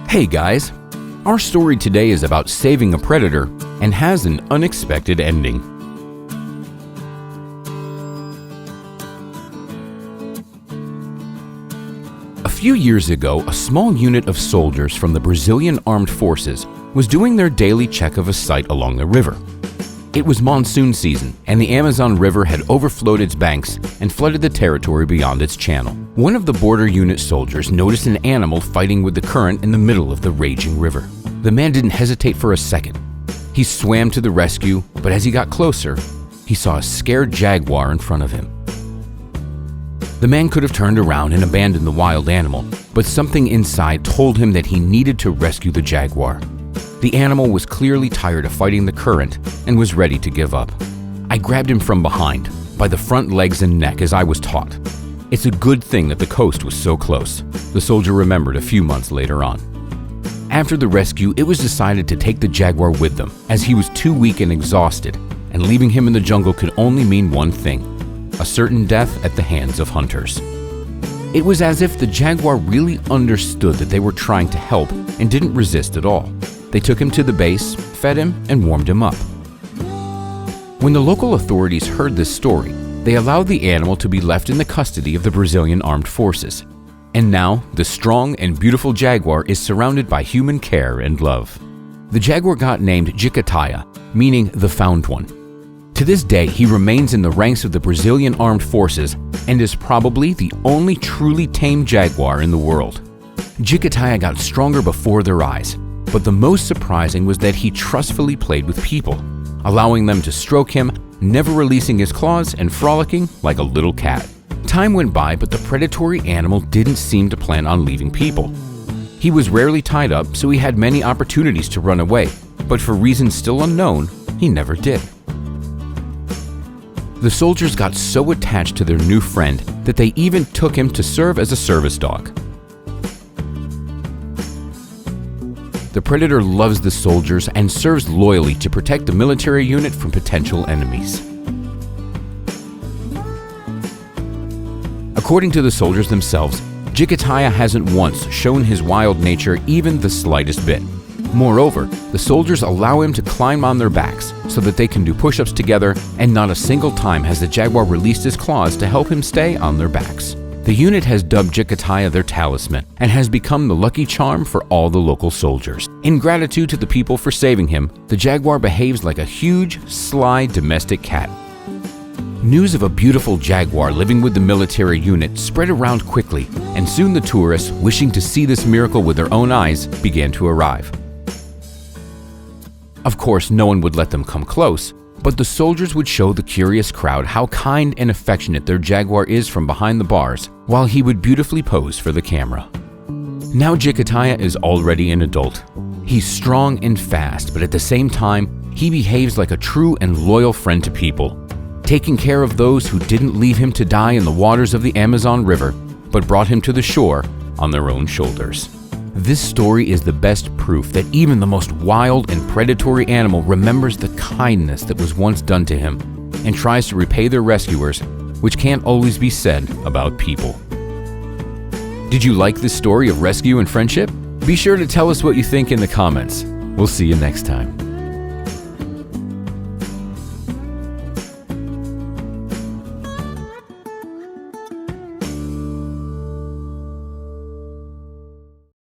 Hey guys, our story today is about saving a predator and has an unexpected ending. A few years ago, a small unit of soldiers from the Brazilian Armed Forces was doing their daily check of a site along the river. It was monsoon season, and the Amazon River had overflowed its banks and flooded the territory beyond its channel. One of the border unit soldiers noticed an animal fighting with the current in the middle of the raging river. The man didn't hesitate for a second. He swam to the rescue, but as he got closer, he saw a scared jaguar in front of him. The man could have turned around and abandoned the wild animal, but something inside told him that he needed to rescue the jaguar. The animal was clearly tired of fighting the current and was ready to give up. I grabbed him from behind, by the front legs and neck as I was taught. It's a good thing that the coast was so close, the soldier remembered a few months later on. After the rescue, it was decided to take the jaguar with them, as he was too weak and exhausted, and leaving him in the jungle could only mean one thing: a certain death at the hands of hunters. It was as if the jaguar really understood that they were trying to help and didn't resist at all. They took him to the base, fed him, and warmed him up. When the local authorities heard this story, they allowed the animal to be left in the custody of the Brazilian Armed Forces. And now, the strong and beautiful jaguar is surrounded by human care and love. The jaguar got named Jicataya, meaning the found one. To this day, he remains in the ranks of the Brazilian Armed Forces and is probably the only truly tame jaguar in the world. Jicataya got stronger before their eyes, but the most surprising was that he trustfully played with people, allowing them to stroke him, never releasing his claws and frolicking like a little cat. Time went by, but the predatory animal didn't seem to plan on leaving people. He was rarely tied up, so he had many opportunities to run away, but for reasons still unknown, he never did. The soldiers got so attached to their new friend that they even took him to serve as a service dog. The predator loves the soldiers and serves loyally to protect the military unit from potential enemies. According to the soldiers themselves, Jicataya hasn't once shown his wild nature even the slightest bit. Moreover, the soldiers allow him to climb on their backs so that they can do push-ups together, and not a single time has the jaguar released his claws to help him stay on their backs. The unit has dubbed Jicataya their talisman and has become the lucky charm for all the local soldiers. In gratitude to the people for saving him, the jaguar behaves like a huge, sly domestic cat. News of a beautiful jaguar living with the military unit spread around quickly, and soon the tourists, wishing to see this miracle with their own eyes, began to arrive. Of course, no one would let them come close, but the soldiers would show the curious crowd how kind and affectionate their jaguar is from behind the bars, while he would beautifully pose for the camera. Now Jicataya is already an adult. He's strong and fast, but at the same time, he behaves like a true and loyal friend to people, taking care of those who didn't leave him to die in the waters of the Amazon River, but brought him to the shore on their own shoulders. This story is the best proof that even the most wild and predatory animal remembers the kindness that was once done to him and tries to repay their rescuers, which can't always be said about people. Did you like this story of rescue and friendship? Be sure to tell us what you think in the comments. We'll see you next time.